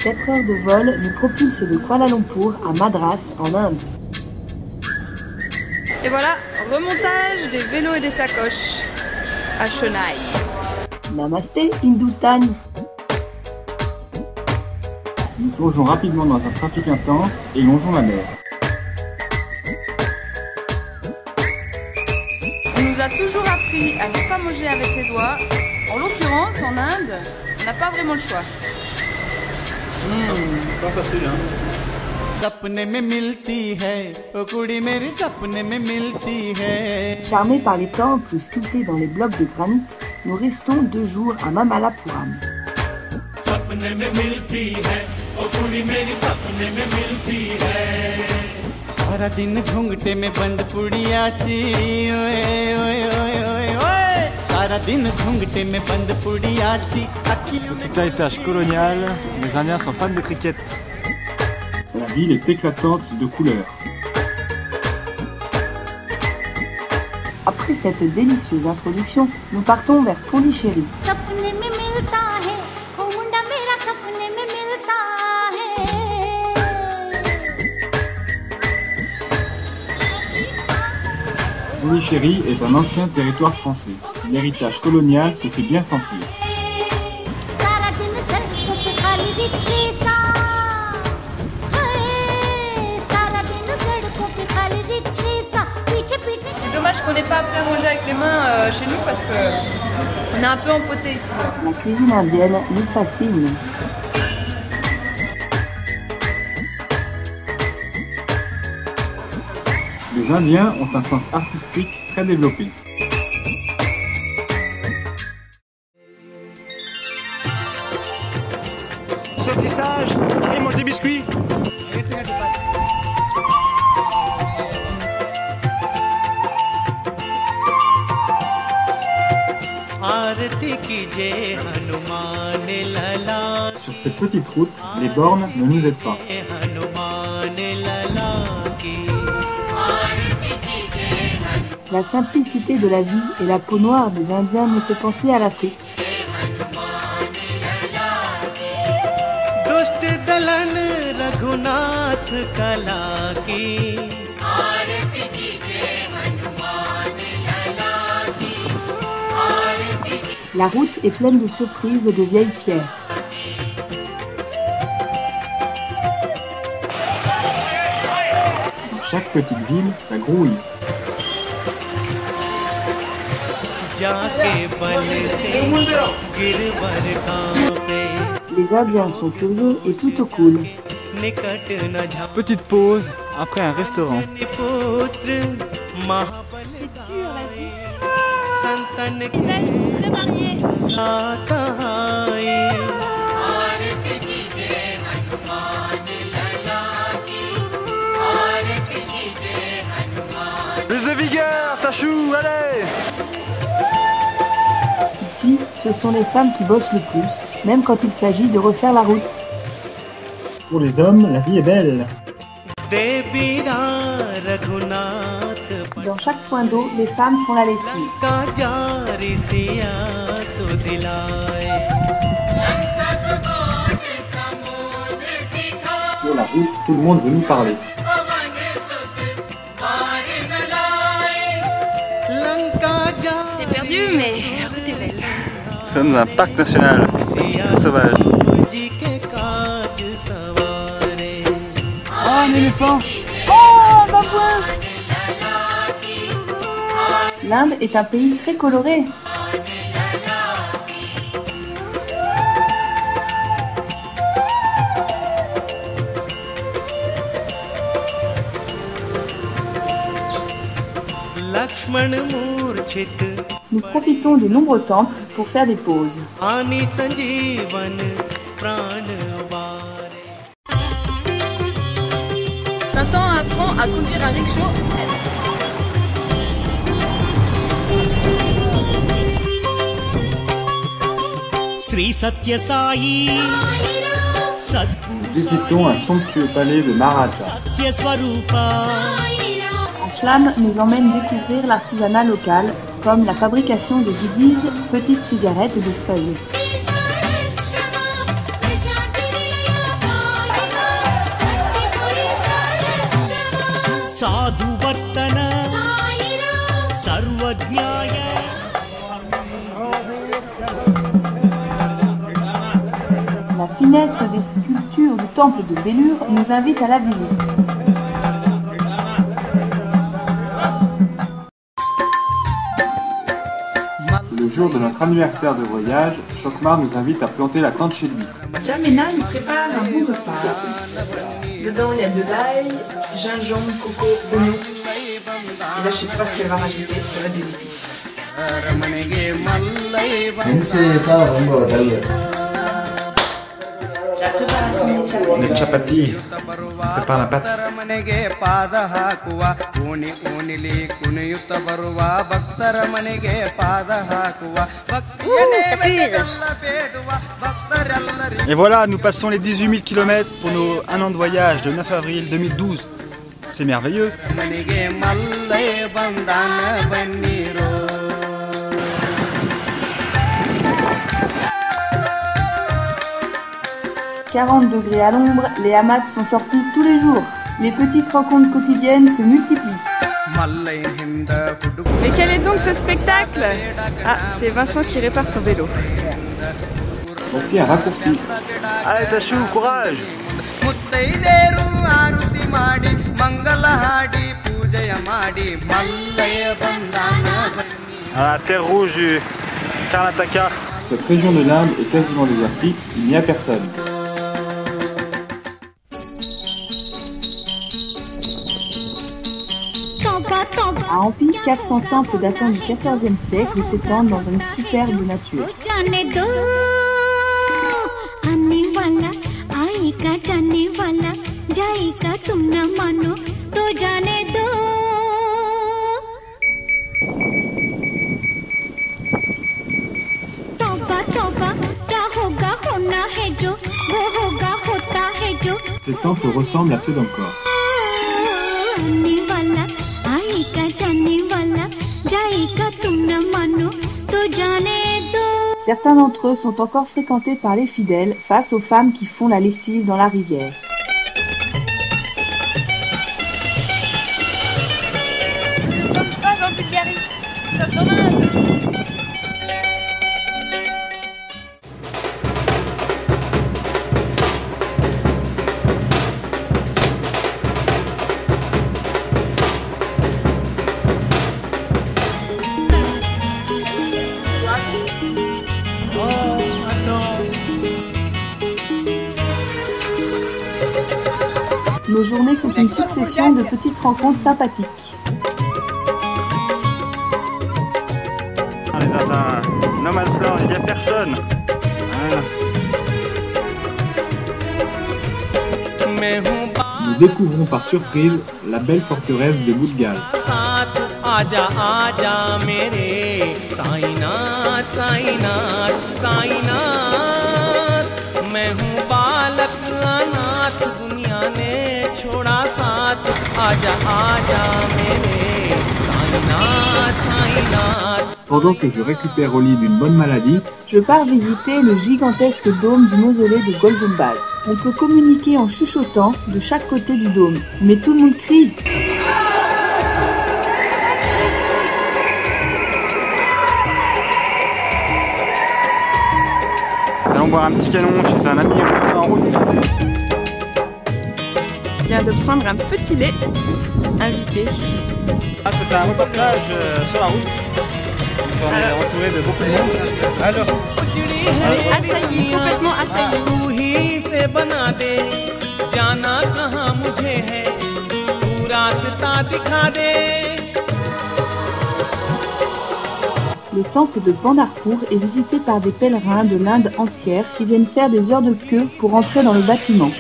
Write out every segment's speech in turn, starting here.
Quatre heures de vol nous propulsent de Kuala Lumpur à Madras, en Inde. Et voilà, remontage des vélos et des sacoches à Chennai. Namasté, Hindustan. Nous plongeons rapidement dans un trafic intense et longeons la mer. On nous a toujours appris à ne pas manger avec les doigts. En l'occurrence, en Inde, on n'a pas vraiment le choix. Pas facile, hein. Charmés par les temples sculptés dans les blocs de granit, nous restons 2 jours à Mamallapuram. Petit héritage colonial, les Indiens sont fans de cricket. La ville est éclatante de couleurs. Après cette délicieuse introduction, nous partons vers Pondichéry. Pondichéry est un ancien territoire français. L'héritage colonial se fait bien sentir. C'est dommage qu'on n'ait pas appris à manger avec les mains chez nous parce que on est un peu empoté ici. La cuisine indienne nous fascine. Les Indiens ont un sens artistique très développé. Ce tissage et mon petit biscuit. Sur cette petite route, les bornes ne nous aident pas. La simplicité de la vie et la peau noire des Indiens nous fait penser à l'Afrique. La route est pleine de surprises et de vieilles pierres. Dans chaque petite ville, ça grouille. Les Indiens sont curieux et plutôt cool. Petite pause après un restaurant. Les paysages sont très variés. Plus de vigueur, Tachou, allez! Ici, ce sont les femmes qui bossent le plus, même quand il s'agit de refaire la route. Pour les hommes, la vie est belle. Dans chaque point d'eau, les femmes font la lessive. Sur la route, tout le monde veut nous parler. C'est perdu, mais la route est belle. Nous sommes dans un parc national sauvage. Oh, un éléphant! Oh, babouin! L'Inde est un pays très coloré. Nous profitons de nombreux temples pour faire des pauses. Tintin apprend à conduire un rickshaw. Nous visitons un somptueux palais de Maratha. À flamme nous emmène découvrir l'artisanat local, comme la fabrication de goodies, petites cigarettes de feuilles. La finesse des sculptures du temple de Bellure nous invite à la visite. Le jour de notre anniversaire de voyage, Chokmar nous invite à planter la tente chez lui. Jamena nous prépare un bon repas. Dedans, il y a de l'ail, gingembre, coco, oignon. Et là, je sais pas ce qu'elle va rajouter, ça va être des épices. La préparation du chapati. Les chapatis, on prépare la pâte. Et voilà, nous passons les 18 000 km pour nos 1 an de voyage de 9 avril 2012. C'est merveilleux. 40 degrés à l'ombre, les hamacs sont sortis tous les jours. Les petites rencontres quotidiennes se multiplient. Mais quel est donc ce spectacle? Ah, c'est Vincent qui répare son vélo. Voici un raccourci. Allez Tachou, courage! À la terre rouge du Karnataka. Cette région de l'Inde est quasiment désertique, il n'y a personne. À Hampi, 400 temples datant du XIVe siècle s'étendent dans une superbe nature. Ces temples ressemblent à ceux d'Angkor. Certains d'entre eux sont encore fréquentés par les fidèles face aux femmes qui font la lessive dans la rivière. Nous ne sommes pas en Bulgarie, nous sommes en Inde. Nos journées sont une succession de petites rencontres sympathiques. On est dans un no man's land, il n'y a personne. Nous découvrons par surprise la belle forteresse de Budgal. Pendant que je récupère au lit d'une bonne maladie, Je pars visiter le gigantesque dôme du mausolée de Golden Baz. On peut communiquer en chuchotant de chaque côté du dôme, mais tout le monde crie. Allons boire un petit canon chez un ami rencontré en route. Je viens de prendre un petit lait invité. Ah, c'était un reportage sur la route. On est entouré de beaucoup de monde. Alors, Assailli, complètement assailli. Le temple de Pandharpur est visité par des pèlerins de l'Inde entière qui viennent faire des heures de queue pour entrer dans le bâtiment.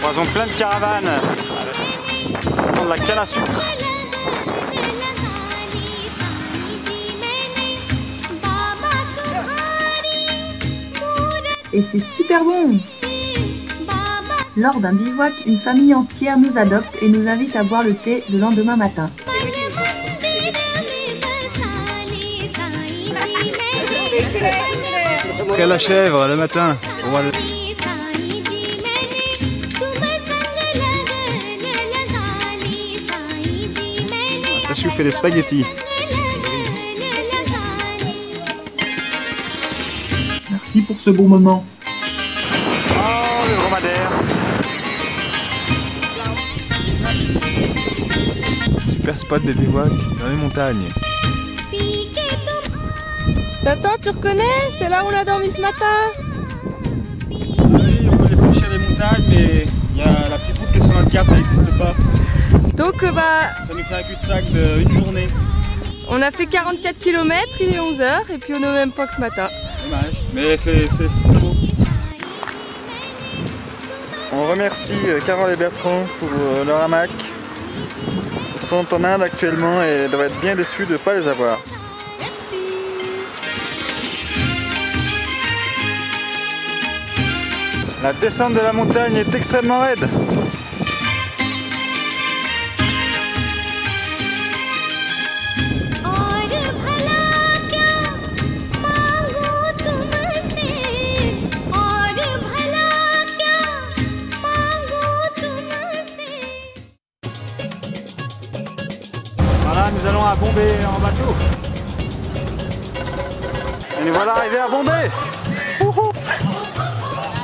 Croisons plein de caravanes. Prendre la canne à sucre. Et c'est super bon! Lors d'un bivouac, une famille entière nous adopte et nous invite à boire le thé le lendemain matin. Après la chèvre le matin. Tachou fait des spaghettis. Merci pour ce bon moment. Oh, le dromadaire. Super spot de bivouac dans les montagnes. Attends, tu reconnais? C'est là où on a dormi ce matin. Oui, on peut franchir les montagnes, mais il y a la petite route qui est sur notre carte, elle n'existe pas. Donc Ça nous fait un cul-de-sac d'une journée. on a fait 44 km, il est 11 h et puis on est au même point que ce matin. Dommage, mais c'est très beau. On remercie Carole et Bertrand pour leur hamac. Ils sont en Inde actuellement et doivent être bien déçus de ne pas les avoir. La descente de la montagne est extrêmement raide. Voilà, nous allons à Bombay en bateau. Et nous voilà arrivés à Bombay.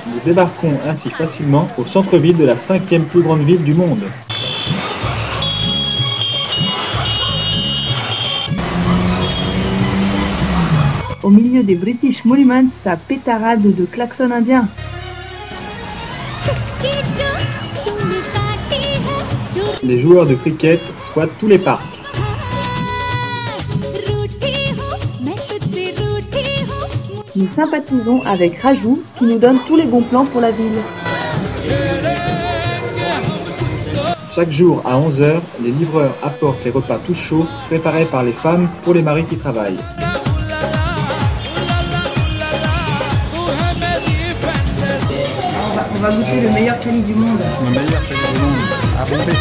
Nous débarquons ainsi facilement au centre-ville de la 5e plus grande ville du monde. Au milieu des British Monuments, ça pétarade de klaxons indiens. Les joueurs de cricket squattent tous les parcs. Nous sympathisons avec Rajou qui nous donne tous les bons plans pour la ville. Chaque jour à 11 h, les livreurs apportent les repas tout chauds préparés par les femmes pour les maris qui travaillent. On va goûter le meilleur cani du monde. Le meilleur pays du monde, à Bombay.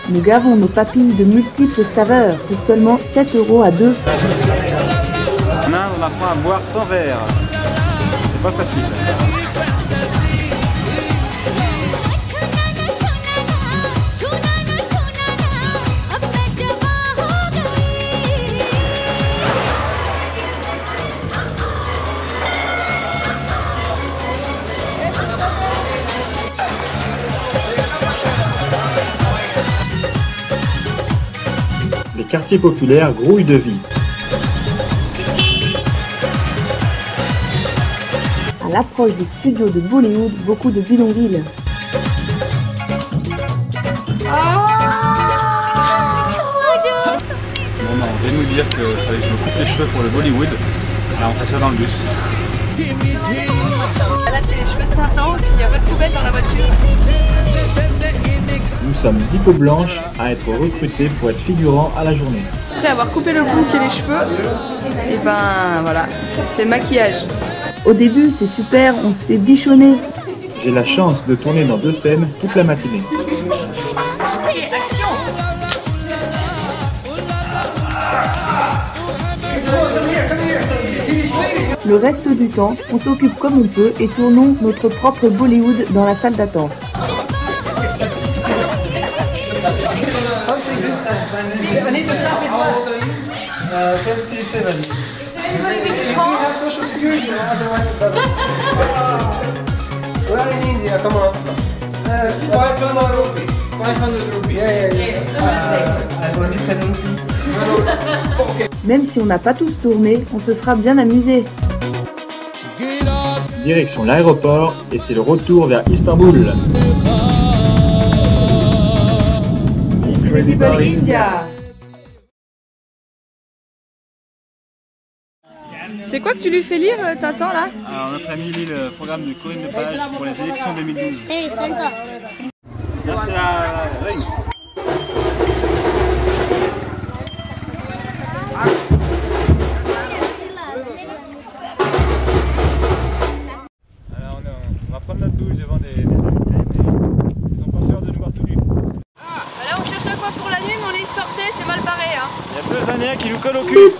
Nous gavons nos papilles de multiples saveurs pour seulement 7 € à 2. En Inde, on apprend à boire sans verre. C'est pas facile. Les quartiers populaires grouillent de vie. À l'approche des studios de Bollywood, beaucoup de bidonvilles. Bon, non, on vient de nous dire qu'il fallait que je me coupe les cheveux pour le Bollywood. Là, on fait ça dans le bus. Là, c'est les cheveux de Tintin, puis il n'y a pas de poubelle dans la voiture. Nous sommes 10 peaux blanches à être recrutés pour être figurants à la journée. Après avoir coupé le bouc et les cheveux, et ben voilà, c'est le maquillage. Au début, c'est super, on se fait bichonner. J'ai la chance de tourner dans 2 scènes toute la matinée. Le reste du temps, on s'occupe comme on peut et tournons notre propre Bollywood dans la salle d'attente. I need to stop his life. 57. You have social security, otherwise it doesn't. We're in India, come on. 500 rupees. 500 rupees. Yeah. I only 10 rupees. Même si on n'a pas tous tourné, on se sera bien amusé. Direction l'aéroport et c'est le retour vers Istanbul. Incredible India! C'est quoi que tu lui fais lire, Tintin, là? Alors notre ami lit le programme de Corinne Lepage pour les élections 2012. Hey, senta. Ça c'est la reine. Alors on va prendre notre douche devant des invités, mais ils ont pas peur de nous voir tout nus. Là on cherche à quoi pour la nuit mais on est escorté, c'est mal barré hein. Il y a 2 Indiens qui nous collent au cul.